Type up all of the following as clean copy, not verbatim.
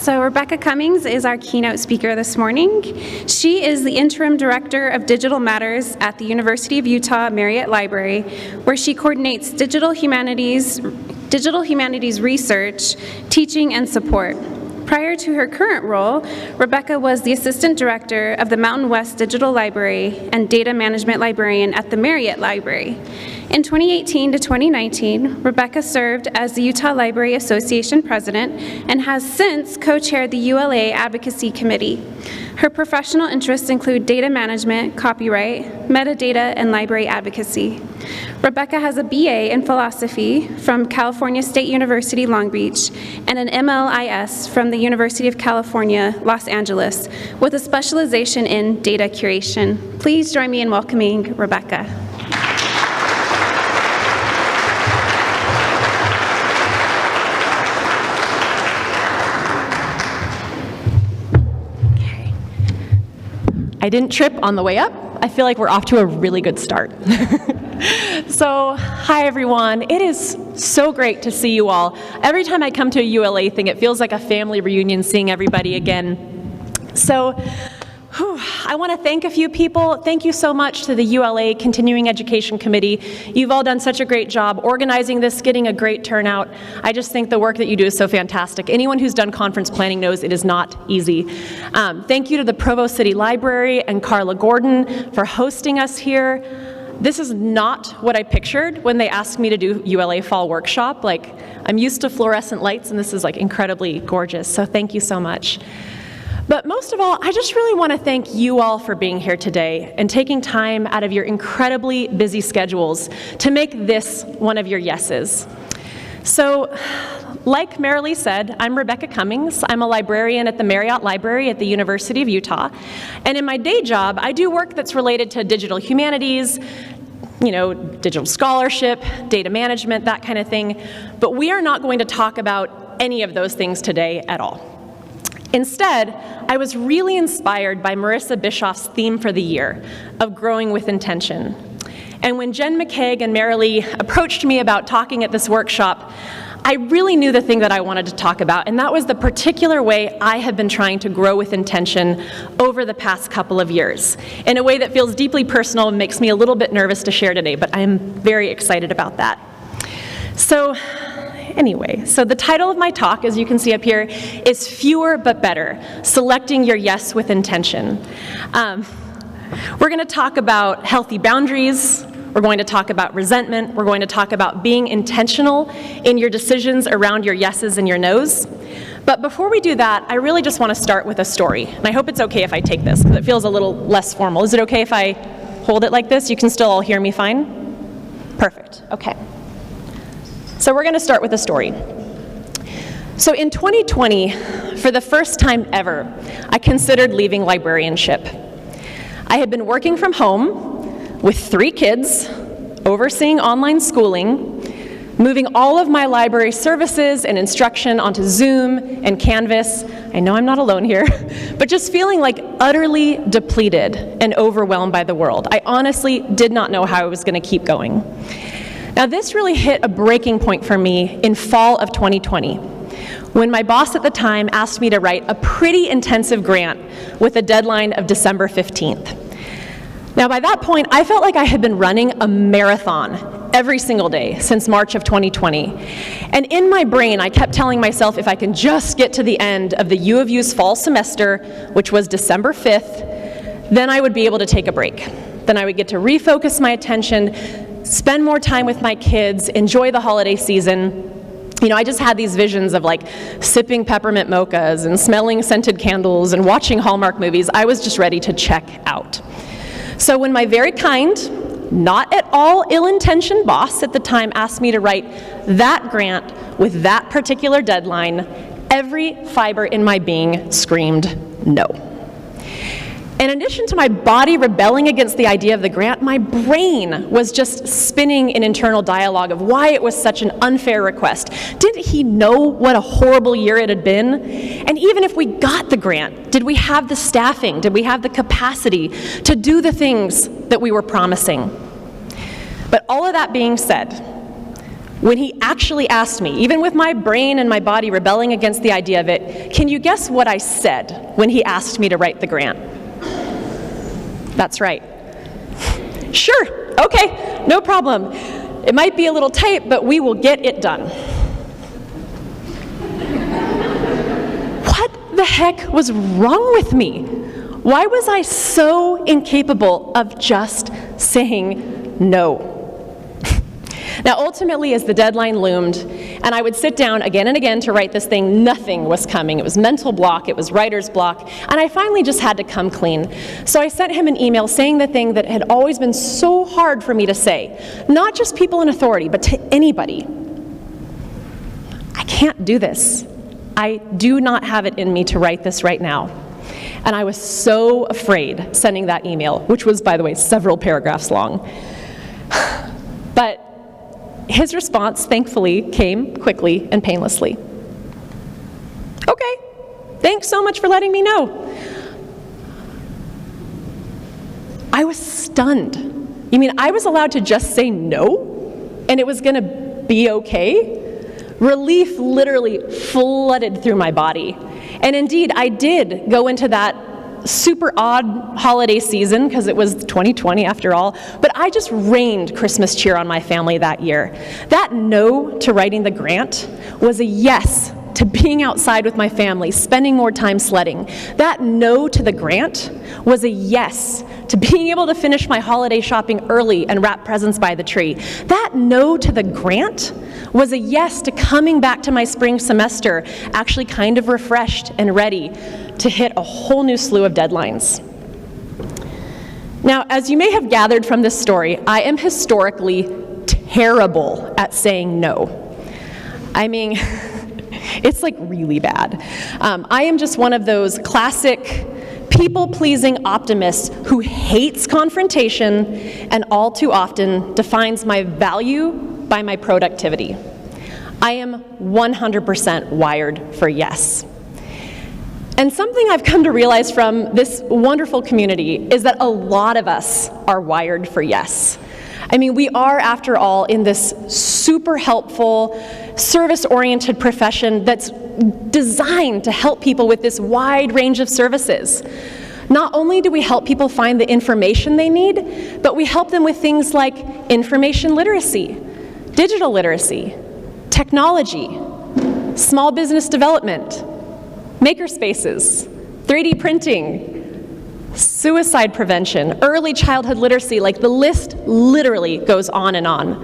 So Rebecca Cummings is our keynote speaker this morning. She is the Interim Director of Digital Matters at the University of Utah Marriott Library, where she coordinates digital humanities research, teaching, and support. Prior to her current role, Rebecca was the Assistant Director of the Mountain West Digital Library and Data Management Librarian at the Marriott Library. In 2018 to 2019, Rebecca served as the Utah Library Association President and has since co-chaired the ULA Advocacy Committee. Her professional interests include data management, copyright, metadata, and library advocacy. Rebecca has a BA in philosophy from California State University, Long Beach, and an MLIS from the University of California, Los Angeles, with a specialization in data curation. Please join me in welcoming Rebecca. I didn't trip on the way up. I feel like we're off to a really good start. So, hi everyone. It is so great to see you all. Every time I come to a ULA thing, it feels like a family reunion seeing everybody again. So, I want to thank a few people. Thank you so much to the ULA Continuing Education Committee. You've all done such a great job organizing this, getting a great turnout. I just think the work that you do is so fantastic. Anyone who's done conference planning knows it is not easy. Thank you to the Provo City Library and Carla Gordon for hosting us here. This is not what I pictured when they asked me to do ULA Fall Workshop. Like, I'm used to fluorescent lights, and this is like incredibly gorgeous, so thank you so much. But most of all, I just really want to thank you all for being here today and taking time out of your incredibly busy schedules to make this one of your yeses. So, like Marilee said, I'm Rebecca Cummings. I'm a librarian at the Marriott Library at the University of Utah. And in my day job, I do work that's related to digital humanities, digital scholarship, data management, that kind of thing. But we are not going to talk about any of those things today at all. Instead, I was really inspired by Marissa Bischoff's theme for the year of growing with intention. And when Jen McCaig and Marilee approached me about talking at this workshop, I really knew the thing that I wanted to talk about, and that was the particular way I have been trying to grow with intention over the past couple of years, in a way that feels deeply personal and makes me a little bit nervous to share today, but I am very excited about that. So the title of my talk, as you can see up here, is Fewer But Better, Selecting Your Yes with Intention. We're going to talk about healthy boundaries. We're going to talk about resentment. We're going to talk about being intentional in your decisions around your yeses and your nos. But before we do that, I really just want to start with a story. And I hope it's okay if I take this, because it feels a little less formal. Is it okay if I hold it like this? You can still all hear me fine? Perfect. Okay. So we're going to start with a story. So in 2020, for the first time ever, I considered leaving librarianship. I had been working from home with 3 kids, overseeing online schooling, moving all of my library services and instruction onto Zoom and Canvas. I know I'm not alone here, but just feeling like utterly depleted and overwhelmed by the world. I honestly did not know how I was going to keep going. Now, this really hit a breaking point for me in fall of 2020, when my boss at the time asked me to write a pretty intensive grant with a deadline of December 15th. Now, by that point, I felt like I had been running a marathon every single day since March of 2020. And in my brain, I kept telling myself if I can just get to the end of the U of U's fall semester, which was December 5th, then I would be able to take a break. Then I would get to refocus my attention, spend more time with my kids, enjoy the holiday season. I just had these visions of like sipping peppermint mochas and smelling scented candles and watching Hallmark movies. I was just ready to check out. So when my very kind, not at all ill-intentioned boss at the time asked me to write that grant with that particular deadline, every fiber in my being screamed no. In addition to my body rebelling against the idea of the grant, my brain was just spinning an internal dialogue of why it was such an unfair request. Didn't he know what a horrible year it had been? And even if we got the grant, did we have the staffing? Did we have the capacity to do the things that we were promising? But all of that being said, when he actually asked me, even with my brain and my body rebelling against the idea of it, can you guess what I said when he asked me to write the grant? That's right. Sure, okay, no problem. It might be a little tight, but we will get it done. What the heck was wrong with me? Why was I so incapable of just saying no? Now, ultimately, as the deadline loomed, and I would sit down again and again to write this thing, nothing was coming. It was mental block, it was writer's block, and I finally just had to come clean. So I sent him an email saying the thing that had always been so hard for me to say, not just people in authority, but to anybody. I can't do this. I do not have it in me to write this right now. And I was so afraid sending that email, which was, by the way, several paragraphs long. But his response, thankfully, came quickly and painlessly. Okay, thanks so much for letting me know. I was stunned. You mean I was allowed to just say no, and it was gonna be okay? Relief literally flooded through my body. And indeed, I did go into that super odd holiday season, because it was 2020 after all, but I just rained Christmas cheer on my family that year. That no to writing the grant was a yes to being outside with my family, spending more time sledding. That no to the grant was a yes to being able to finish my holiday shopping early and wrap presents by the tree. That no to the grant was a yes to coming back to my spring semester actually kind of refreshed and ready to hit a whole new slew of deadlines. Now, as you may have gathered from this story, I am historically terrible at saying no. I mean, it's like really bad. I am just one of those classic people-pleasing optimists who hates confrontation and all too often defines my value by my productivity. I am 100% wired for yes. And something I've come to realize from this wonderful community is that a lot of us are wired for yes. I mean, we are, after all, in this super helpful, service-oriented profession that's designed to help people with this wide range of services. Not only do we help people find the information they need, but we help them with things like information literacy, digital literacy, technology, small business development, makerspaces, 3D printing, suicide prevention, early childhood literacy, like the list literally goes on and on.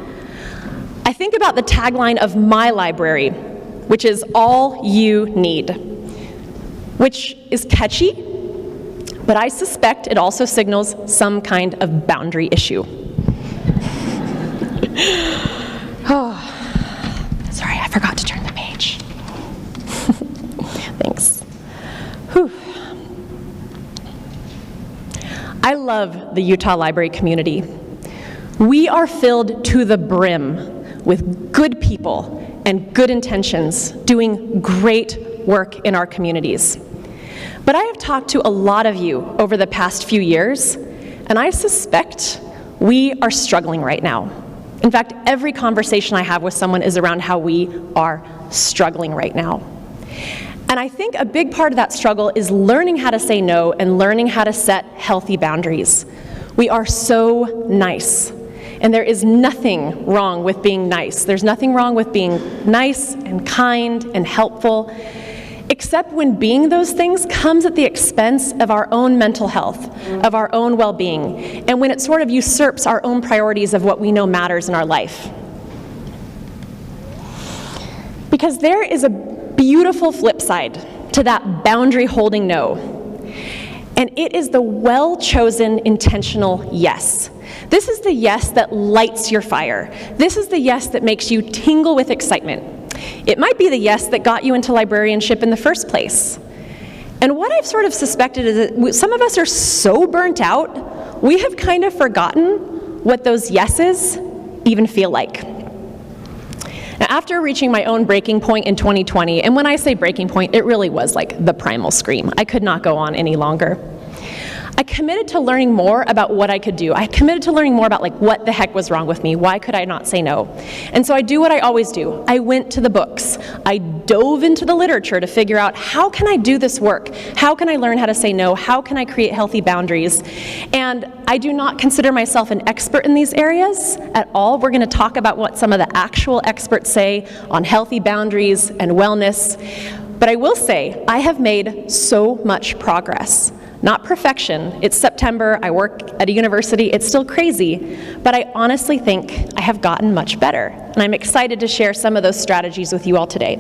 I think about the tagline of my library, which is all you need, which is catchy, but I suspect it also signals some kind of boundary issue. Oh, sorry, I forgot to turn the page. Thanks. Whew. I love the Utah Library community. We are filled to the brim with good people and good intentions doing great work in our communities. But I have talked to a lot of you over the past few years, and I suspect we are struggling right now. In fact, every conversation I have with someone is around how we are struggling right now. And I think a big part of that struggle is learning how to say no and learning how to set healthy boundaries. We are so nice, and there is nothing wrong with being nice. There's nothing wrong with being nice and kind and helpful, except when being those things comes at the expense of our own mental health, of our own well-being, and when it sort of usurps our own priorities of what we know matters in our life. Because there is a beautiful flip side to that boundary holding no, and it is the well-chosen intentional yes. This is the yes that lights your fire. This is the yes that makes you tingle with excitement. It might be the yes that got you into librarianship in the first place. And what I've sort of suspected is that some of us are so burnt out, we have kind of forgotten what those yeses even feel like. Now, after reaching my own breaking point in 2020, and when I say breaking point, it really was like the primal scream. I could not go on any longer. I committed to learning more about what I could do. I committed to learning more about what the heck was wrong with me. Why could I not say no? And so I do what I always do. I went to the books. I dove into the literature to figure out, how can I do this work? How can I learn how to say no? How can I create healthy boundaries? And I do not consider myself an expert in these areas at all. We're going to talk about what some of the actual experts say on healthy boundaries and wellness. But I will say, I have made so much progress. Not perfection. It's September, I work at a university, it's still crazy, but I honestly think I have gotten much better, and I'm excited to share some of those strategies with you all today.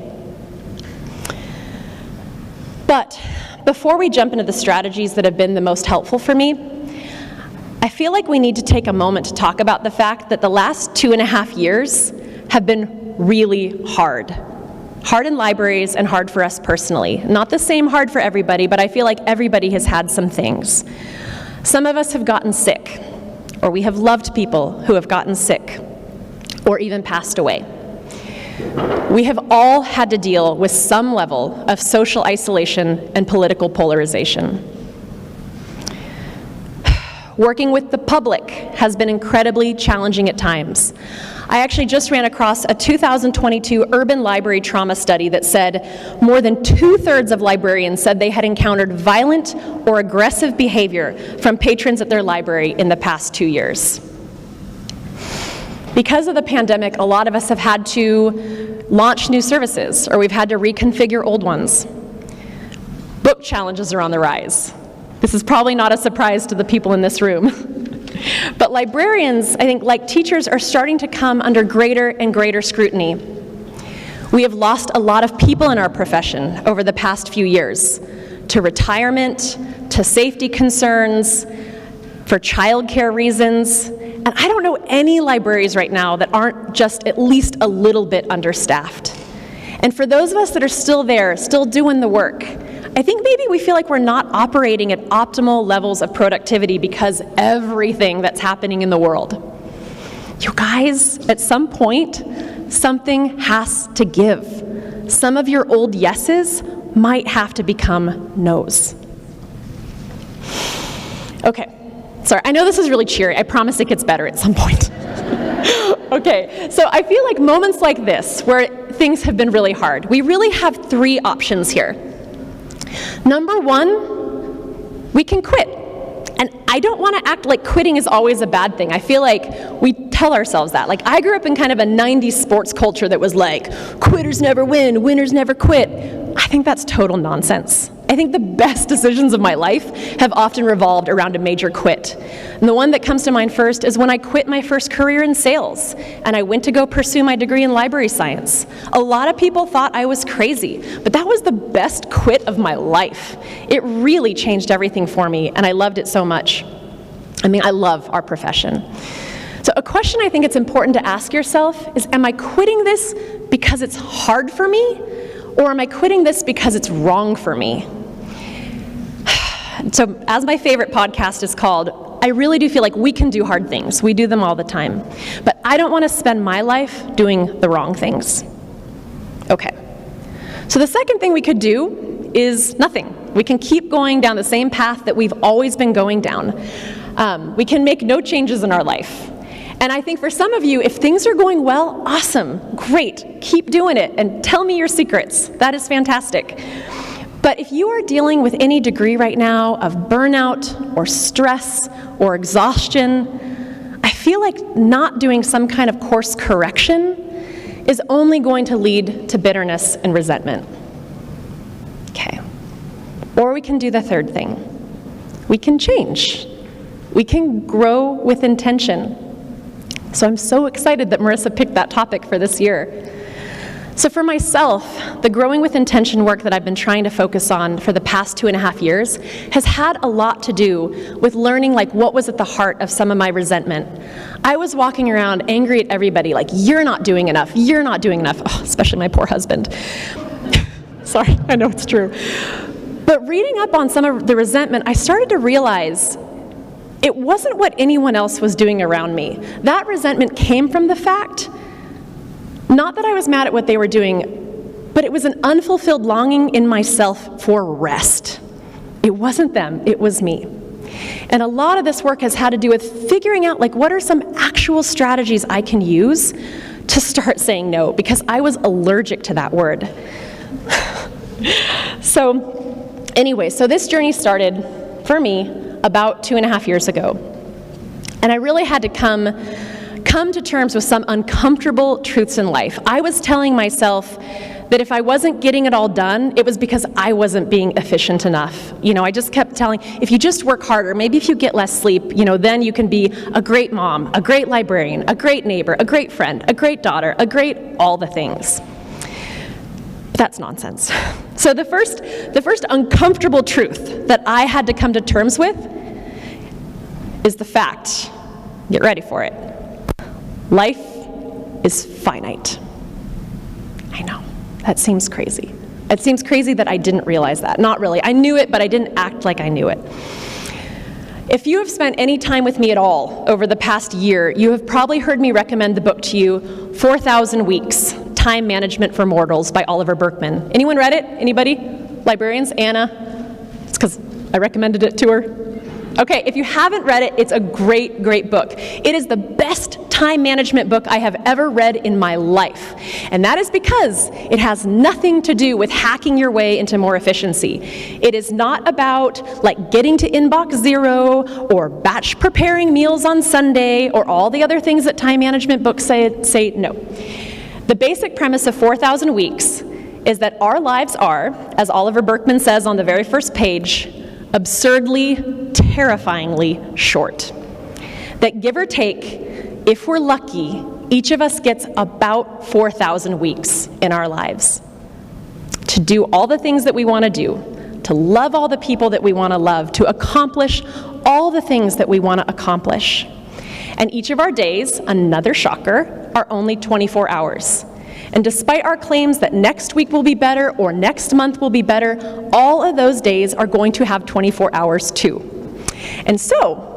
But before we jump into the strategies that have been the most helpful for me, I feel like we need to take a moment to talk about the fact that the last 2.5 years have been really hard. Hard in libraries and hard for us personally. Not the same hard for everybody, but I feel like everybody has had some things. Some of us have gotten sick, or we have loved people who have gotten sick, or even passed away. We have all had to deal with some level of social isolation and political polarization. Working with the public has been incredibly challenging at times. I actually just ran across a 2022 urban library trauma study that said more than 2/3 of librarians said they had encountered violent or aggressive behavior from patrons at their library in the past 2 years. Because of the pandemic, a lot of us have had to launch new services, or we've had to reconfigure old ones. Book challenges are on the rise. This is probably not a surprise to the people in this room. But librarians, I think, like teachers, are starting to come under greater and greater scrutiny. We have lost a lot of people in our profession over the past few years, to retirement, to safety concerns, for childcare reasons. And I don't know any libraries right now that aren't just at least a little bit understaffed. And for those of us that are still there, still doing the work, I think maybe we feel like we're not operating at optimal levels of productivity because everything that's happening in the world. You guys, at some point, something has to give. Some of your old yeses might have to become nos. Okay, sorry, I know this is really cheery. I promise it gets better at some point. Okay, so I feel like moments like this, where things have been really hard, we really have 3 options here. Number 1, we can quit. And I don't want to act like quitting is always a bad thing. I feel like we tell ourselves that. Like, I grew up in kind of a 90s sports culture that was like, quitters never win, winners never quit. I think that's total nonsense. I think the best decisions of my life have often revolved around a major quit. And the one that comes to mind first is when I quit my first career in sales and I went to go pursue my degree in library science. A lot of people thought I was crazy, but that was the best quit of my life. It really changed everything for me, and I loved it so much. I mean, I love our profession. So a question I think it's important to ask yourself is, am I quitting this because it's hard for me? Or am I quitting this because it's wrong for me? So as my favorite podcast is called, I really do feel like we can do hard things. We do them all the time. But I don't want to spend my life doing the wrong things. Okay. So the second thing we could do is nothing. We can keep going down the same path that we've always been going down. We can make no changes in our life. And I think for some of you, if things are going well, awesome, great, keep doing it, and tell me your secrets. That is fantastic. But if you are dealing with any degree right now of burnout or stress or exhaustion, I feel like not doing some kind of course correction is only going to lead to bitterness and resentment. Okay. Or we can do the third thing. We can change. We can grow with intention. So I'm so excited that Marissa picked that topic for this year. So for myself, the growing with intention work that I've been trying to focus on for the past 2.5 years has had a lot to do with learning what was at the heart of some of my resentment. I was walking around angry at everybody, like, you're not doing enough, oh, especially my poor husband. Sorry, I know it's true. But reading up on some of the resentment, I started to realize it wasn't what anyone else was doing around me. That resentment came from the fact, not that I was mad at what they were doing, but it was an unfulfilled longing in myself for rest. It wasn't them, it was me. And a lot of this work has had to do with figuring out, like, what are some actual strategies I can use to start saying no, because I was allergic to that word. So anyway, so this journey started for me about 2.5 years ago. And I really had to come to terms with some uncomfortable truths in life. I was telling myself that if I wasn't getting it all done, it was because I wasn't being efficient enough. I just kept telling, if you just work harder, maybe if you get less sleep, then you can be a great mom, a great librarian, a great neighbor, a great friend, a great daughter, a great all the things. That's nonsense. So the first uncomfortable truth that I had to come to terms with is the fact, get ready for it, life is finite. I know, that seems crazy. It seems crazy that I didn't realize that. Not really. I knew it, but I didn't act like I knew it. If you have spent any time with me at all over the past year, you have probably heard me recommend the book to you, 4,000 Weeks, Time Management for Mortals by Oliver Burkeman. Anyone read it? Anybody? Librarians? Anna? It's because I recommended it to her. Okay, if you haven't read it, it's a great, great book. It is the best time management book I have ever read in my life. And that is because it has nothing to do with hacking your way into more efficiency. It is not about like getting to inbox zero or batch preparing meals on Sunday or all the other things that time management books say no. The basic premise of 4,000 Weeks is that our lives are, as Oliver Burkeman says on the very first page, absurdly, terrifyingly short. That give or take, if we're lucky, each of us gets about 4,000 weeks in our lives to do all the things that we want to do, to love all the people that we want to love, to accomplish all the things that we want to accomplish. And each of our days, another shocker, are only 24 hours. And despite our claims that next week will be better or next month will be better, all of those days are going to have 24 hours too. And so,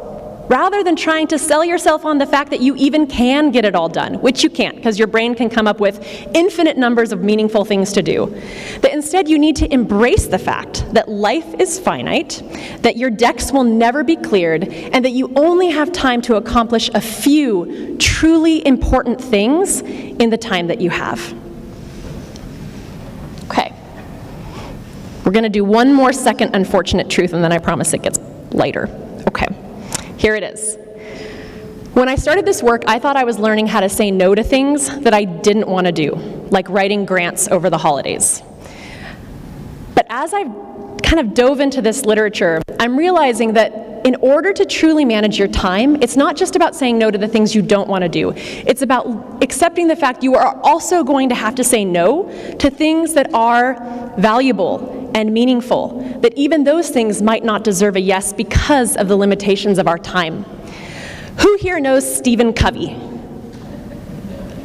rather than trying to sell yourself on the fact that you even can get it all done, which you can't because your brain can come up with infinite numbers of meaningful things to do, that instead you need to embrace the fact that life is finite, that your decks will never be cleared, and that you only have time to accomplish a few truly important things in the time that you have. Okay. We're going to do one more second unfortunate truth, and then I promise it gets lighter. Okay. Here it is. When I started this work, I thought I was learning how to say no to things that I didn't want to do, like writing grants over the holidays. But as I've kind of dove into this literature, I'm realizing that in order to truly manage your time, it's not just about saying no to the things you don't want to do. It's about accepting the fact you are also going to have to say no to things that are valuable and meaningful, that even those things might not deserve a yes because of the limitations of our time. Who here knows Stephen Covey?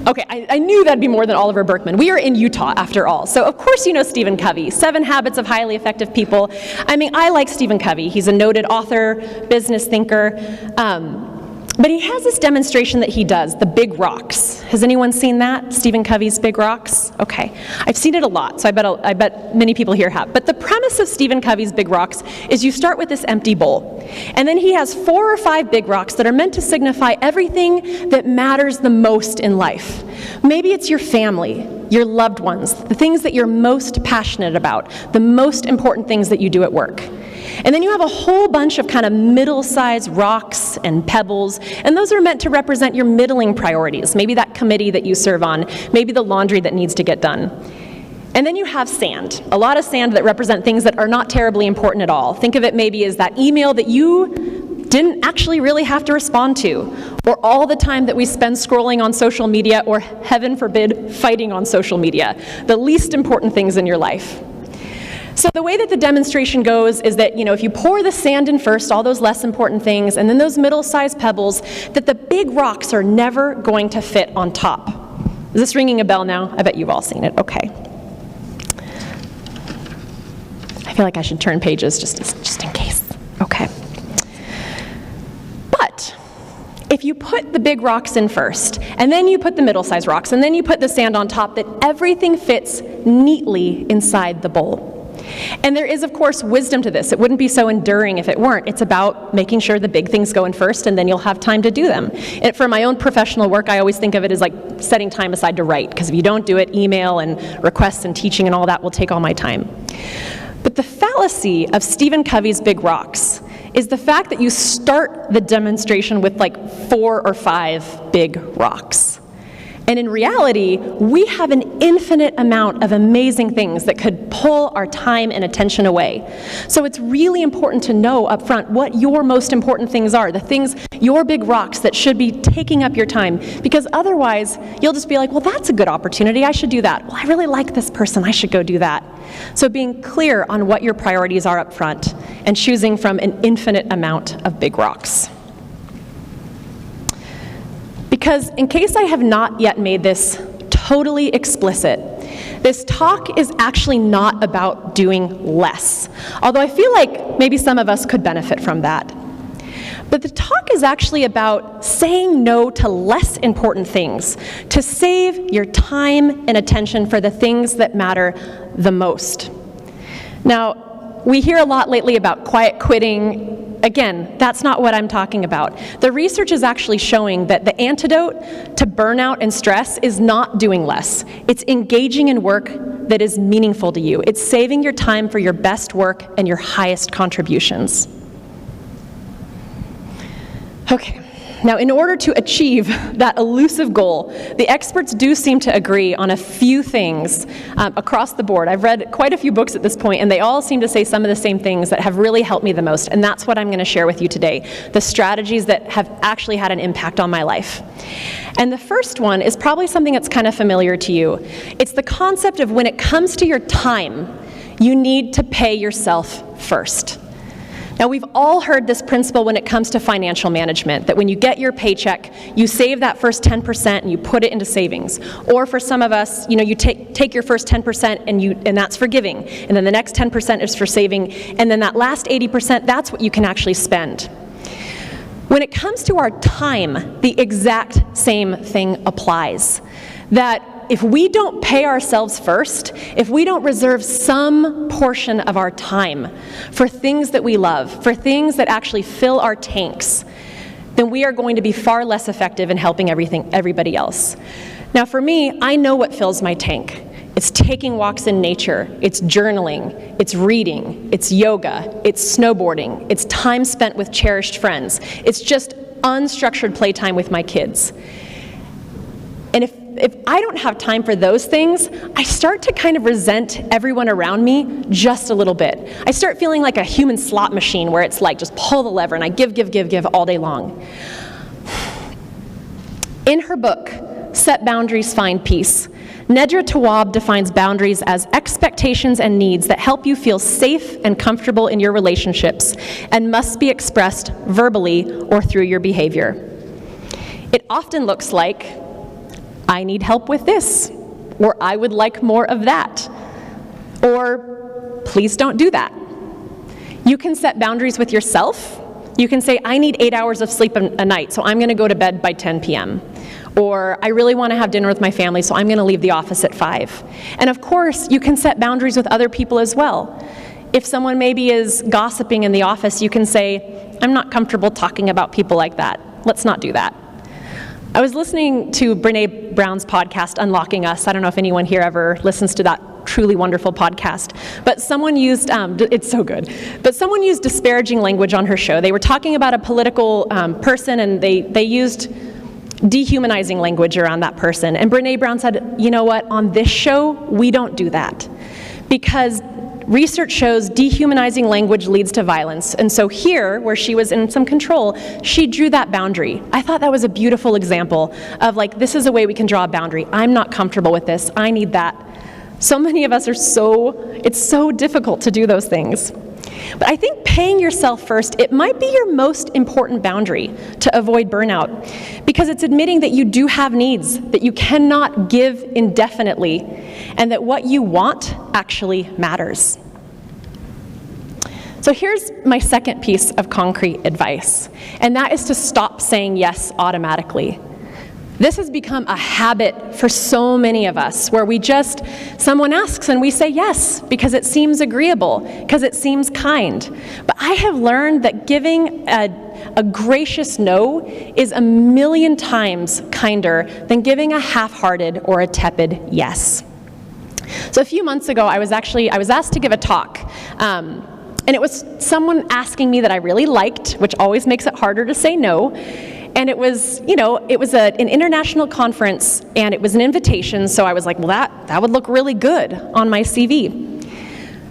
Okay, I knew that'd be more than Oliver Burkeman. We are in Utah, after all. So of course you know Stephen Covey, 7 Habits of Highly Effective People. I mean, I like Stephen Covey. He's a noted author, business thinker. But he has this demonstration that he does, the big rocks. Has anyone seen that, Stephen Covey's big rocks? Okay, I've seen it a lot, so I bet many people here have. But the premise of Stephen Covey's big rocks is you start with this empty bowl. And then he has 4 or 5 big rocks that are meant to signify everything that matters the most in life. Maybe it's your family, your loved ones, the things that you're most passionate about, the most important things that you do at work. And then you have a whole bunch of kind of middle-sized rocks and pebbles, and those are meant to represent your middling priorities, maybe that committee that you serve on, maybe the laundry that needs to get done. And then you have sand, a lot of sand that represent things that are not terribly important at all. Think of it maybe as that email that you didn't actually really have to respond to, or all the time that we spend scrolling on social media, or heaven forbid, fighting on social media, the least important things in your life. So the way that the demonstration goes is that, if you pour the sand in first, all those less important things, and then those middle-sized pebbles, that the big rocks are never going to fit on top. Is this ringing a bell now? I bet you've all seen it. Okay. I feel like I should turn pages just in case. Okay. But if you put the big rocks in first, and then you put the middle-sized rocks, and then you put the sand on top, that everything fits neatly inside the bowl. And there is, of course, wisdom to this. It wouldn't be so enduring if it weren't. It's about making sure the big things go in first, and then you'll have time to do them. And for my own professional work, I always think of it as like setting time aside to write, because if you don't do it, email and requests and teaching and all that will take all my time. But the fallacy of Stephen Covey's Big Rocks is the fact that you start the demonstration with like 4 or 5 big rocks. And in reality, we have an infinite amount of amazing things that could pull our time and attention away. So it's really important to know up front what your most important things are, the things, your big rocks that should be taking up your time, because otherwise you'll just be like, well, that's a good opportunity, I should do that. Well, I really like this person, I should go do that. So being clear on what your priorities are up front and choosing from an infinite amount of big rocks. Because in case I have not yet made this totally explicit, this talk is actually not about doing less, although I feel like maybe some of us could benefit from that. But the talk is actually about saying no to less important things, to save your time and attention for the things that matter the most. Now, we hear a lot lately about quiet quitting. Again, that's not what I'm talking about. The research is actually showing that the antidote to burnout and stress is not doing less. It's engaging in work that is meaningful to you. It's saving your time for your best work and your highest contributions. Okay. Now, in order to achieve that elusive goal, the experts do seem to agree on a few things across the board. I've read quite a few books at this point, and they all seem to say some of the same things that have really helped me the most, and that's what I'm going to share with you today, the strategies that have actually had an impact on my life. And the first one is probably something that's kind of familiar to you. It's the concept of when it comes to your time, you need to pay yourself first. Now, we've all heard this principle when it comes to financial management, that when you get your paycheck, you save that first 10% and you put it into savings. Or for some of us, you take your first 10% and that's for giving, and then the next 10% is for saving, and then that last 80%, that's what you can actually spend. When it comes to our time, the exact same thing applies. That if we don't pay ourselves first, if we don't reserve some portion of our time for things that we love, for things that actually fill our tanks, then we are going to be far less effective in helping everybody else. Now for me, I know what fills my tank. It's taking walks in nature, it's journaling, it's reading, it's yoga, it's snowboarding, it's time spent with cherished friends, it's just unstructured playtime with my kids. And if I don't have time for those things, I start to kind of resent everyone around me just a little bit. I start feeling like a human slot machine where it's like just pull the lever and I give all day long. In her book, Set Boundaries, Find Peace, Nedra Tawwab defines boundaries as expectations and needs that help you feel safe and comfortable in your relationships and must be expressed verbally or through your behavior. It often looks like, I need help with this, or I would like more of that, or please don't do that. You can set boundaries with yourself. You can say, I need 8 hours of sleep a night, so I'm going to go to bed by 10 p.m. Or I really want to have dinner with my family, so I'm going to leave the office at 5. And of course, you can set boundaries with other people as well. If someone maybe is gossiping in the office, you can say, I'm not comfortable talking about people like that. Let's not do that. I was listening to Brene Brown's podcast, Unlocking Us. I don't know if anyone here ever listens to that truly wonderful podcast, but someone used, it's so good, but someone used disparaging language on her show. They were talking about a political person, and they used dehumanizing language around that person. And Brene Brown said, you know what, on this show, we don't do that. Because research shows dehumanizing language leads to violence. And so here, where she was in some control, she drew that boundary. I thought that was a beautiful example of like, this is a way we can draw a boundary. I'm not comfortable with this. I need that. So many of us are it's so difficult to do those things. But I think paying yourself first, it might be your most important boundary to avoid burnout, because it's admitting that you do have needs, that you cannot give indefinitely, and that what you want actually matters. So here's my second piece of concrete advice, and that is to stop saying yes automatically. This has become a habit for so many of us, where someone asks and we say yes because it seems agreeable, because it seems kind. But I have learned that giving a gracious no is a million times kinder than giving a half-hearted or a tepid yes. So a few months ago, I was asked to give a talk. And it was someone asking me that I really liked, which always makes it harder to say no. And it was an international conference, and it was an invitation, so I was like, well, that would look really good on my CV.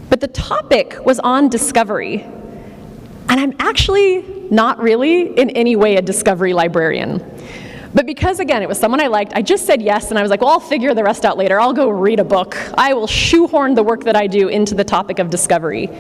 But the topic was on discovery, and I'm actually not really in any way a discovery librarian. But because, again, it was someone I liked, I just said yes, and I was like, well, I'll figure the rest out later. I'll go read a book. I will shoehorn the work that I do into the topic of discovery.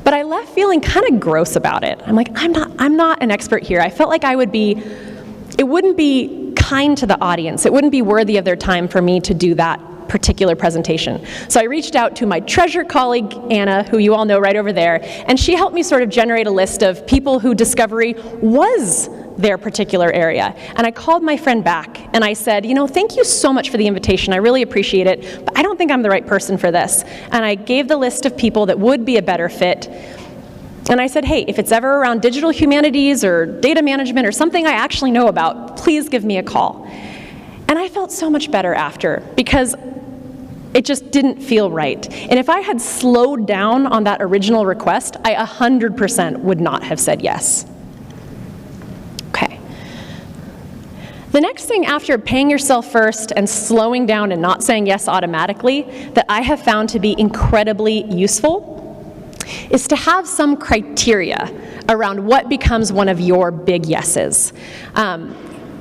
But I left feeling kind of gross about it. I'm like, I'm not an expert here. I felt like it wouldn't be kind to the audience. It wouldn't be worthy of their time for me to do that particular presentation. So I reached out to my treasured colleague, Anna, who you all know right over there, and she helped me sort of generate a list of people who discovery was their particular area. And I called my friend back and I said, thank you so much for the invitation. I really appreciate it, but I don't think I'm the right person for this. And I gave the list of people that would be a better fit. And I said, hey, if it's ever around digital humanities or data management or something I actually know about, please give me a call. And I felt so much better after, because it just didn't feel right. And if I had slowed down on that original request, I 100% would not have said yes. Okay. The next thing after paying yourself first and slowing down and not saying yes automatically that I have found to be incredibly useful is to have some criteria around what becomes one of your big yeses.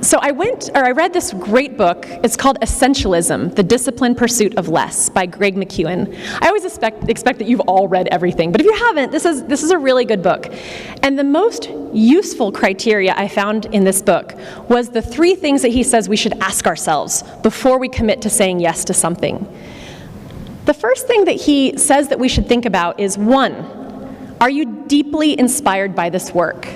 So I read this great book. It's called Essentialism, The Disciplined Pursuit of Less by Greg McKeown. I always expect that you've all read everything, but if you haven't, this is a really good book. And the most useful criteria I found in this book was the 3 things that he says we should ask ourselves before we commit to saying yes to something. The first thing that he says that we should think about is, 1, are you deeply inspired by this work?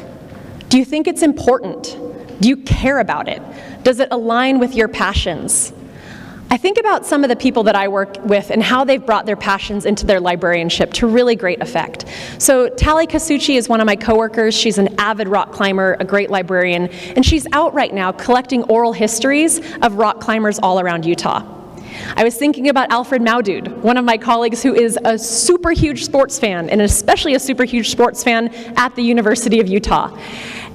Do you think it's important? Do you care about it? Does it align with your passions? I think about some of the people that I work with and how they've brought their passions into their librarianship to really great effect. So Tali Kasuchi is one of my coworkers. She's an avid rock climber, a great librarian, and she's out right now collecting oral histories of rock climbers all around Utah. I was thinking about Alfred Maudude, one of my colleagues who is a super huge sports fan, and especially a super huge sports fan at the University of Utah.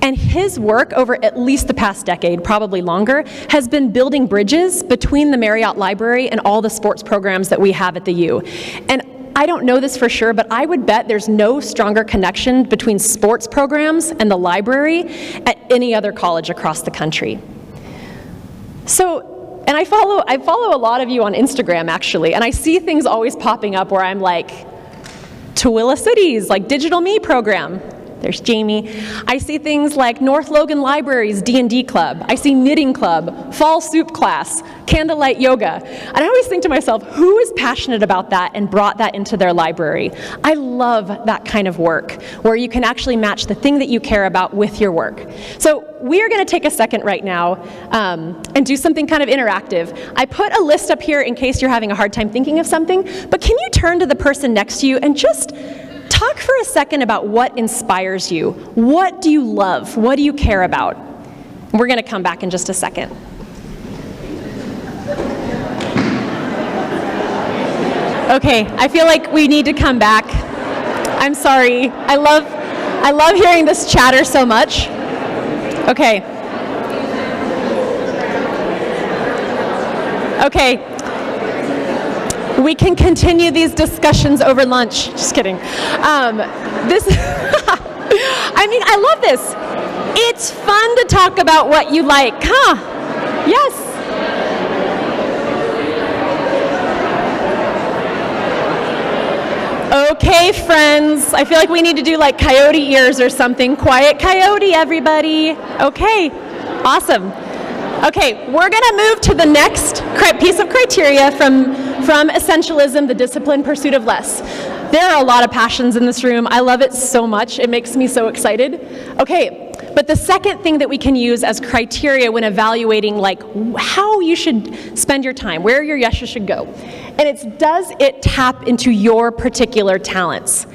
And his work over at least the past decade, probably longer, has been building bridges between the Marriott Library and all the sports programs that we have at the U. And I don't know this for sure, but I would bet there's no stronger connection between sports programs and the library at any other college across the country. And I follow a lot of you on Instagram, actually, and I see things always popping up where I'm like, Tooele Cities, like Digital Me program. There's Jamie. I see things like North Logan Library's D&D club. I see knitting club, fall soup class, candlelight yoga. And I always think to myself, who is passionate about that and brought that into their library? I love that kind of work, where you can actually match the thing that you care about with your work. So we are going to take a second right now and do something kind of interactive. I put a list up here in case you're having a hard time thinking of something, but can you turn to the person next to you and just talk for a second about what inspires you? What do you love? What do you care about? We're going to come back in just a second. Okay, I feel like we need to come back. I'm sorry. I love hearing this chatter so much. Okay. Okay. We can continue these discussions over lunch. Just kidding. I love this. It's fun to talk about what you like, huh? Yes. Okay, friends. I feel like we need to do like coyote ears or something. Quiet coyote, everybody. Okay. Awesome. Okay, we're going to move to the next piece of criteria from Essentialism, The Disciplined Pursuit of Less. There are a lot of passions in this room. I love it so much. It makes me so excited. Okay, But the second thing that we can use as criteria when evaluating like how you should spend your time, where your yesha should go, and it's, does it tap into your particular talents?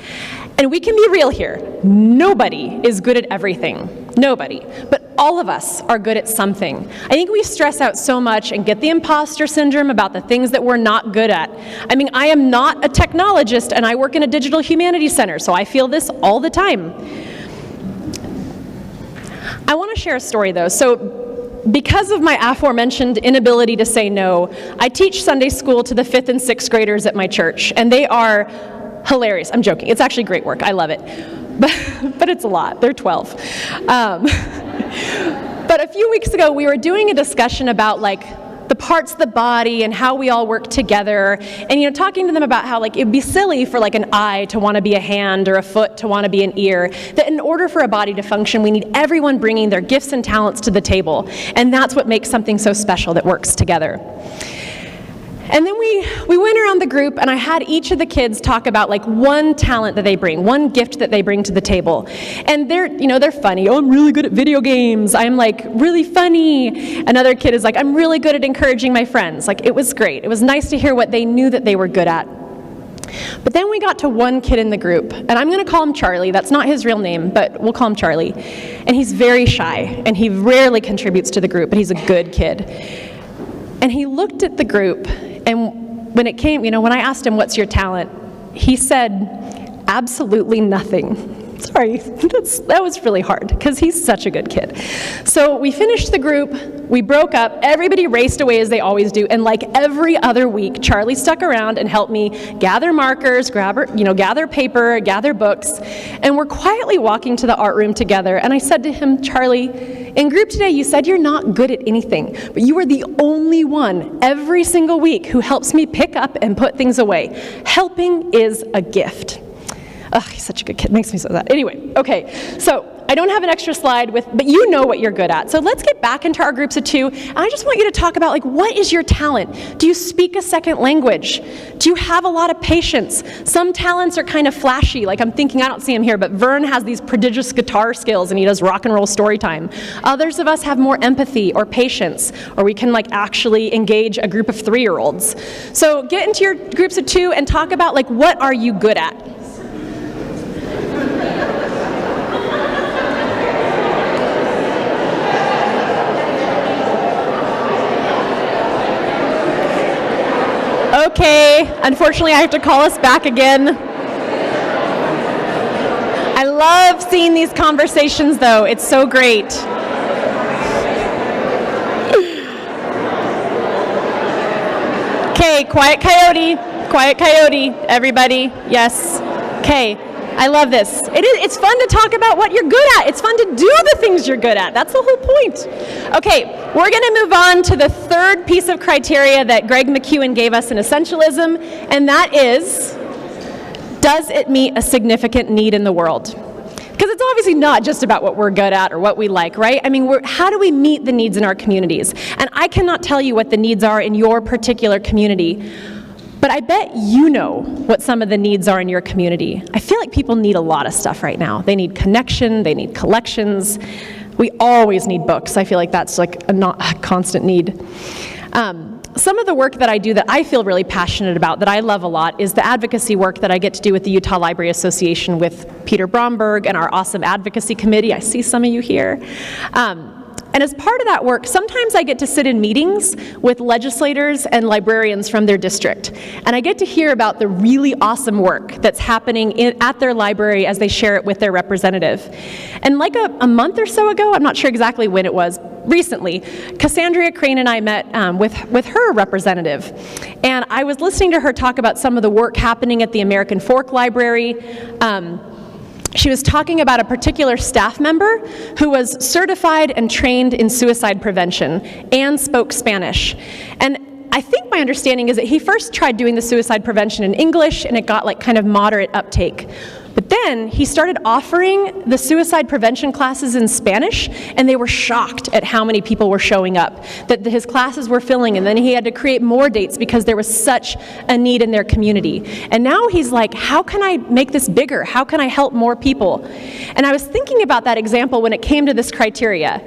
And we can be real here. Nobody is good at everything. Nobody. But all of us are good at something. I think we stress out so much and get the imposter syndrome about the things that we're not good at. I mean, I am not a technologist and I work in a digital humanities center, so I feel this all the time. I want to share a story though. So because of my aforementioned inability to say no, I teach Sunday school to the 5th and 6th graders at my church, and they are hilarious. I'm joking. It's actually great work. I love it. But it's a lot. They're 12. But a few weeks ago, we were doing a discussion about like the parts of the body and how we all work together, and talking to them about how like it'd be silly for like an eye to want to be a hand or a foot to want to be an ear, that in order for a body to function, we need everyone bringing their gifts and talents to the table, and that's what makes something so special that works together. And then we went around the group, and I had each of the kids talk about like one talent that they bring, one gift that they bring to the table. And they're funny. Oh, I'm really good at video games. I'm like really funny. Another kid is like, I'm really good at encouraging my friends. Like, it was great. It was nice to hear what they knew that they were good at. But then we got to one kid in the group, and I'm going to call him Charlie. That's not his real name, but we'll call him Charlie. And he's very shy, and he rarely contributes to the group, but he's a good kid. And he looked at the group, and when it came, when I asked him, what's your talent? He said, absolutely nothing. Sorry, that was really hard, because he's such a good kid. So we finished the group, we broke up, everybody raced away as they always do, and like every other week, Charlie stuck around and helped me gather markers, gather paper, gather books, and we're quietly walking to the art room together, and I said to him, Charlie, in group today, you said you're not good at anything, but you are the only one every single week who helps me pick up and put things away. Helping is a gift. Ugh, he's such a good kid. Makes me so sad. Anyway, okay, so I don't have an extra slide but you know what you're good at. So let's get back into our groups of two, and I just want you to talk about like, what is your talent? Do you speak a second language? Do you have a lot of patience? Some talents are kind of flashy. Like, I'm thinking, I don't see him here, but Vern has these prodigious guitar skills and he does rock and roll story time. Others of us have more empathy or patience, or we can like actually engage a group of 3-year-olds. So get into your groups of two and talk about like, what are you good at? Okay, unfortunately I have to call us back again. I love seeing these conversations though, it's so great. Okay, quiet coyote, everybody, yes. Okay, I love this. It's fun to talk about what you're good at. It's fun to do the things you're good at. That's the whole point. Okay, we're going to move on to the third piece of criteria that Greg McEwen gave us in Essentialism, and that is, does it meet a significant need in the world? Because it's obviously not just about what we're good at or what we like, right? I mean, how do we meet the needs in our communities? And I cannot tell you what the needs are in your particular community, but I bet you know what some of the needs are in your community. I feel like people need a lot of stuff right now. They need connection, they need collections. We always need books. I feel like that's like a constant need. Some of the work that I do that I feel really passionate about, that I love a lot, is the advocacy work that I get to do with the Utah Library Association with Peter Bromberg and our awesome advocacy committee. I see some of you here. And as part of that work, sometimes I get to sit in meetings with legislators and librarians from their district. And I get to hear about the really awesome work that's happening at their library as they share it with their representative. And like a month or so ago, I'm not sure exactly when it was, recently, Cassandra Crane and I met with her representative. And I was listening to her talk about some of the work happening at the American Fork Library. She was talking about a particular staff member who was certified and trained in suicide prevention and spoke Spanish. And I think my understanding is that he first tried doing the suicide prevention in English, and it got like kind of moderate uptake. But then he started offering the suicide prevention classes in Spanish, and they were shocked at how many people were showing up, that his classes were filling, and then he had to create more dates because there was such a need in their community. And now he's like, how can I make this bigger? How can I help more people? And I was thinking about that example when it came to this criteria.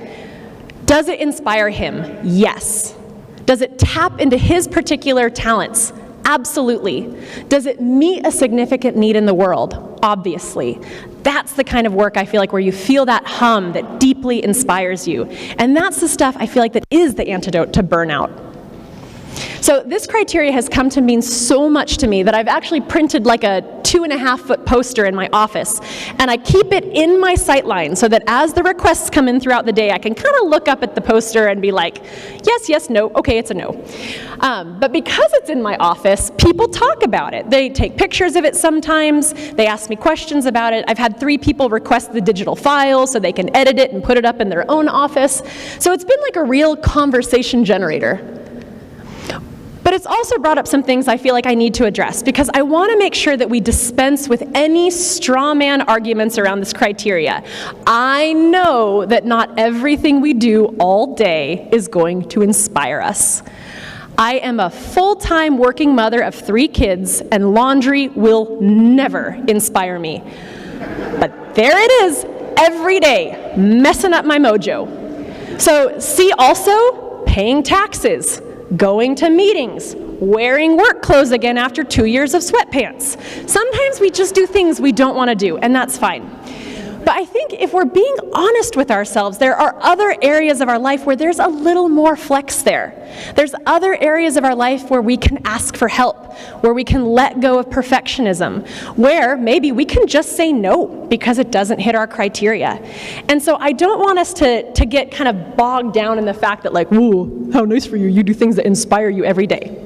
Does it inspire him? Yes. Does it tap into his particular talents? Absolutely. Does it meet a significant need in the world? Obviously. That's the kind of work I feel like where you feel that hum that deeply inspires you. And that's the stuff I feel like that is the antidote to burnout. So this criteria has come to mean so much to me that I've actually printed like a 2.5-foot poster in my office, and I keep it in my sightline so that as the requests come in throughout the day, I can kind of look up at the poster and be like, yes, yes, no, okay, it's a no. But because it's in my office, people talk about it. They take pictures of it sometimes, they ask me questions about it. I've had 3 people request the digital file so they can edit it and put it up in their own office. So it's been like a real conversation generator. But it's also brought up some things I feel like I need to address, because I want to make sure that we dispense with any straw man arguments around this criteria. I know that not everything we do all day is going to inspire us. I am a full-time working mother of 3 kids, and laundry will never inspire me. But there it is, every day, messing up my mojo. So see also, paying taxes, going to meetings, wearing work clothes again after 2 years of sweatpants. Sometimes we just do things we don't want to do, and that's fine. But I think if we're being honest with ourselves, there are other areas of our life where there's a little more flex there. There's other areas of our life where we can ask for help, where we can let go of perfectionism, where maybe we can just say no because it doesn't hit our criteria. And so I don't want us to get kind of bogged down in the fact that like, whoa, how nice for you, you do things that inspire you every day.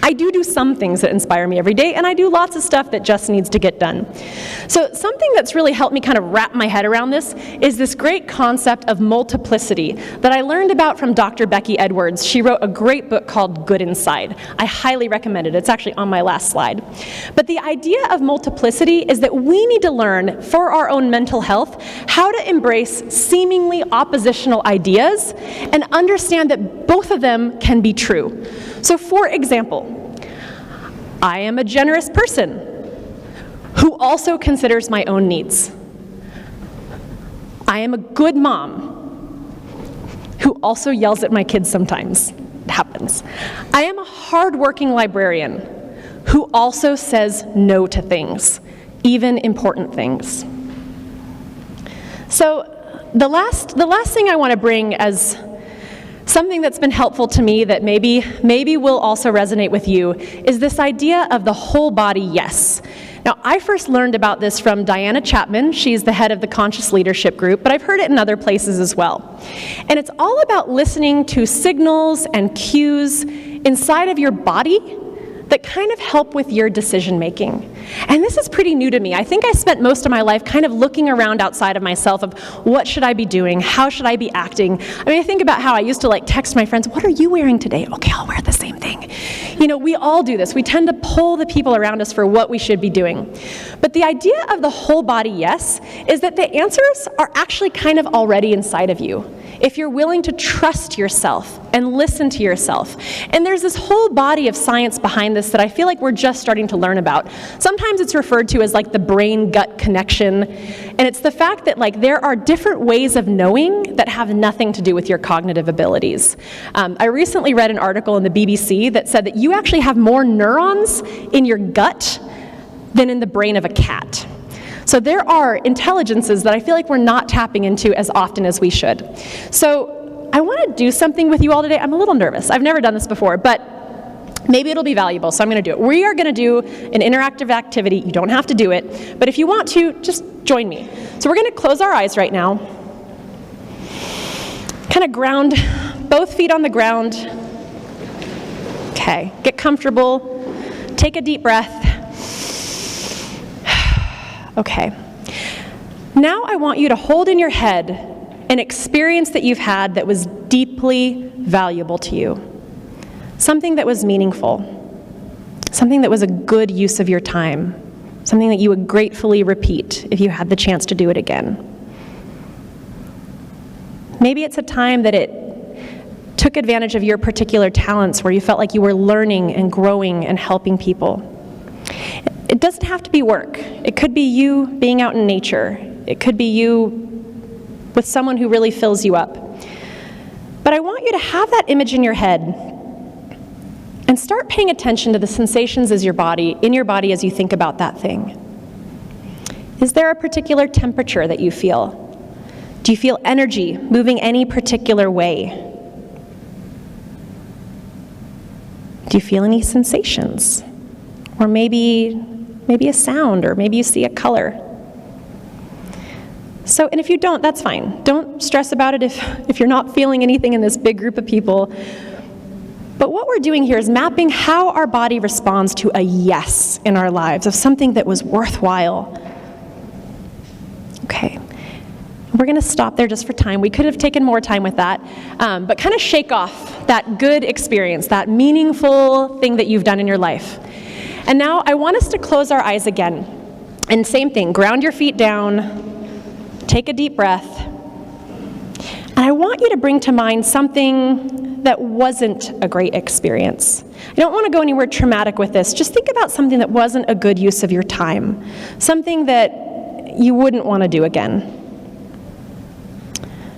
I do some things that inspire me every day, and I do lots of stuff that just needs to get done. So something that's really helped me kind of wrap my head around this is this great concept of multiplicity that I learned about from Dr. Becky Edwards. She wrote a great book called Good Inside. I highly recommend it. It's actually on my last slide. But the idea of multiplicity is that we need to learn, for our own mental health, how to embrace seemingly oppositional ideas and understand that both of them can be true. So for example, I am a generous person who also considers my own needs. I am a good mom who also yells at my kids sometimes. It happens. I am a hardworking librarian who also says no to things, even important things. So the last thing I want to bring as something that's been helpful to me that maybe will also resonate with you is this idea of the whole body yes. Now, I first learned about this from Diana Chapman. She's the head of the Conscious Leadership Group, but I've heard it in other places as well. And it's all about listening to signals and cues inside of your body that kind of help with your decision making. And this is pretty new to me. I think I spent most of my life kind of looking around outside of myself of what should I be doing? How should I be acting? I mean, I think about how I used to like text my friends, what are you wearing today? Okay, I'll wear the same thing. You know, we all do this. We tend to pull the people around us for what we should be doing. But the idea of the whole body yes is that the answers are actually kind of already inside of you, if you're willing to trust yourself and listen to yourself. And there's this whole body of science behind this that I feel like we're just starting to learn about. Sometimes it's referred to as like the brain-gut connection, and it's the fact that like there are different ways of knowing that have nothing to do with your cognitive abilities. I recently read an article in the BBC that said that you actually have more neurons in your gut than in the brain of a cat. So there are intelligences that I feel like we're not tapping into as often as we should. So I want to do something with you all today. I'm a little nervous. I've never done this before, but maybe it'll be valuable, so I'm going to do it. We are going to do an interactive activity. You don't have to do it, but if you want to, just join me. So we're going to close our eyes right now. Kind of ground both feet on the ground. Okay, get comfortable. Take a deep breath. Okay. Now I want you to hold in your head an experience that you've had that was deeply valuable to you. Something that was meaningful. Something that was a good use of your time. something that you would gratefully repeat if you had the chance to do it again. Maybe it's a time that it took advantage of your particular talents where you felt like you were learning and growing and helping people. It doesn't have to be work. It could be you being out in nature. It could be you with someone who really fills you up. But I want you to have that image in your head and start paying attention to the sensations in your body as you think about that thing. Is there a particular temperature that you feel? Do you feel energy moving any particular way? Do you feel any sensations? Or maybe a sound, or maybe you see a color. So, and if you don't, that's fine. Don't stress about it if you're not feeling anything in this big group of people. But what we're doing here is mapping how our body responds to a yes in our lives, of something that was worthwhile. Okay. We're going to stop there just for time. We could have taken more time with that, but kind of shake off that good experience, that meaningful thing that you've done in your life. And now I want us to close our eyes again. And same thing, ground your feet down, take a deep breath. And I want you to bring to mind something that wasn't a great experience. I don't want to go anywhere traumatic with this. Just think about something that wasn't a good use of your time, something that you wouldn't want to do again.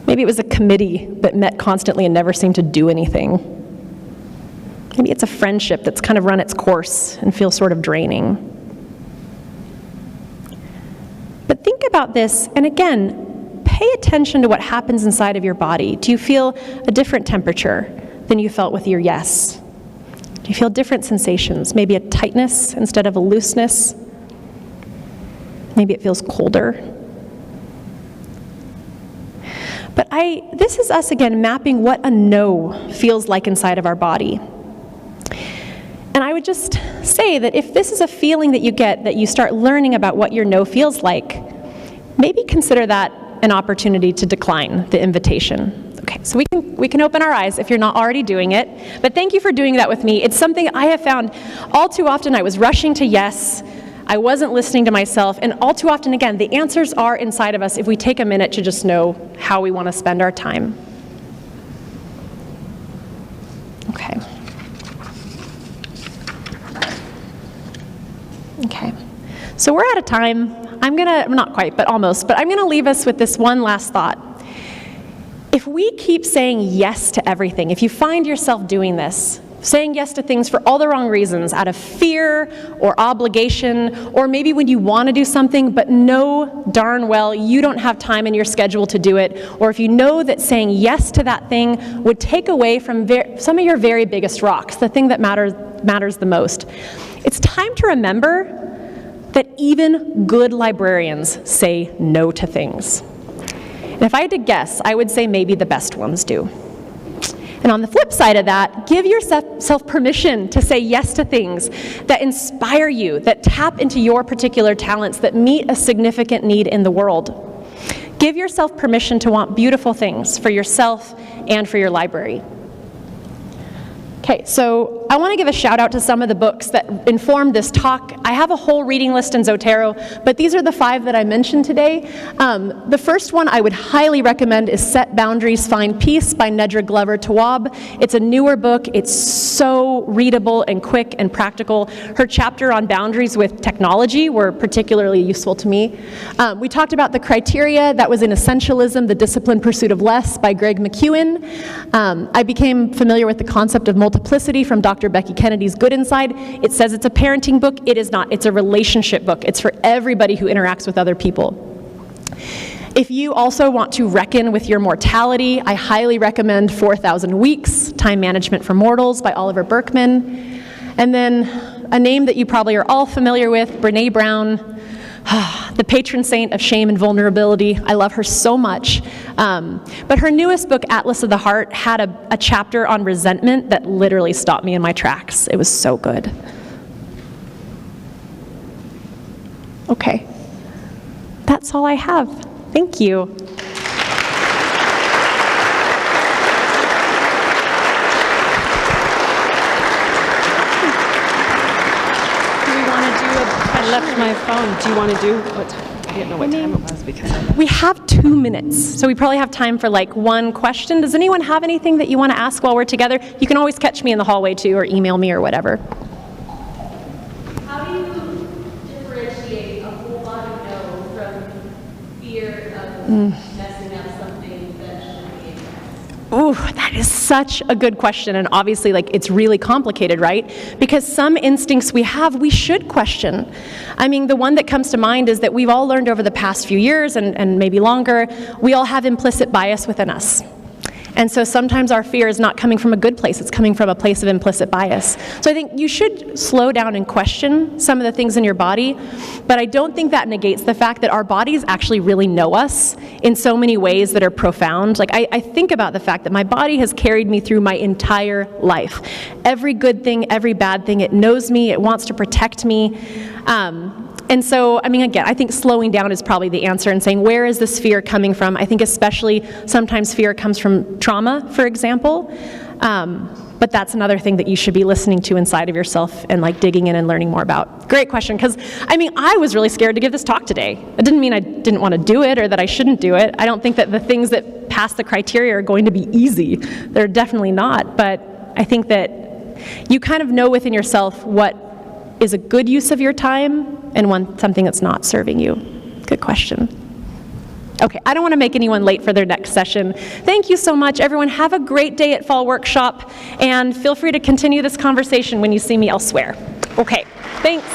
Maybe it was a committee that met constantly and never seemed to do anything. Maybe it's a friendship that's kind of run its course and feels sort of draining. But think about this, and again, pay attention to what happens inside of your body. Do you feel a different temperature than you felt with your yes? Do you feel different sensations? Maybe a tightness instead of a looseness? Maybe it feels colder. But this is us again mapping what a no feels like inside of our body. And I would just say that if this is a feeling that you get, that you start learning about what your no feels like, maybe consider that an opportunity to decline the invitation. Okay, so we can open our eyes if you're not already doing it. But thank you for doing that with me. It's something I have found all too often. I was rushing to yes. I wasn't listening to myself, and all too often, again, the answers are inside of us if we take a minute to just know how we want to spend our time. Okay. Okay. So we're out of time. Not quite, but almost, but I'm going to leave us with this one last thought. If we keep saying yes to everything, if you find yourself doing this, saying yes to things for all the wrong reasons, out of fear or obligation, or maybe when you want to do something but know darn well you don't have time in your schedule to do it, or if you know that saying yes to that thing would take away from some of your very biggest rocks, the thing that matters the most, it's time to remember that even good librarians say no to things. And if I had to guess, I would say maybe the best ones do. And on the flip side of that, give yourself permission to say yes to things that inspire you, that tap into your particular talents, that meet a significant need in the world. Give yourself permission to want beautiful things for yourself and for your library. Okay, so I want to give a shout out to some of the books that informed this talk. I have a whole reading list in Zotero, but these are the 5 that I mentioned today. The first one I would highly recommend is Set Boundaries, Find Peace by Nedra Glover Tawwab. It's a newer book. It's so readable and quick and practical. Her chapter on boundaries with technology were particularly useful to me. We talked about the criteria that was in Essentialism, The Disciplined Pursuit of Less by Greg McEwen. I became familiar with the concept of multiplicity from Dr. Becky Kennedy's Good Inside. It says it's a parenting book. It is not. It's a relationship book. It's for everybody who interacts with other people. If you also want to reckon with your mortality, I highly recommend 4,000 Weeks, Time Management for Mortals by Oliver Burkeman. And then a name that you probably are all familiar with, Brené Brown, the patron saint of shame and vulnerability. I love her so much. But her newest book, Atlas of the Heart, had a chapter on resentment that literally stopped me in my tracks. It was so good. Okay. That's all I have. Thank you. Do we want to do a I left my phone. Do you want to do what time? I didn't know what time it was because We have 2 minutes, so we probably have time for like one question. Does anyone have anything that you want to ask while we're together? You can always catch me in the hallway too, or email me or whatever. How do you differentiate a whole body no from fear of messing up something that shouldn't be addressed? Ooh, that is such a good question, and obviously, like, it's really complicated, right? Because some instincts we have, we should question. I mean, the one that comes to mind is that we've all learned over the past few years, and maybe longer, we all have implicit bias within us. And so sometimes our fear is not coming from a good place, it's coming from a place of implicit bias. So I think you should slow down and question some of the things in your body, but I don't think that negates the fact that our bodies actually really know us in so many ways that are profound. Like, I think about the fact that my body has carried me through my entire life. Every good thing, every bad thing, it knows me, it wants to protect me. And so, I mean, again, I think slowing down is probably the answer and saying, where is this fear coming from? I think especially sometimes fear comes from trauma, for example. But that's another thing that you should be listening to inside of yourself and like digging in and learning more about. Great question, because I mean, I was really scared to give this talk today. It didn't mean I didn't want to do it or that I shouldn't do it. I don't think that the things that pass the criteria are going to be easy. They're definitely not. But I think that you kind of know within yourself what is a good use of your time and something that's not serving you. Good question. Okay, I don't want to make anyone late for their next session. Thank you so much, everyone. Have a great day at Fall Workshop, and feel free to continue this conversation when you see me elsewhere. Okay, thanks.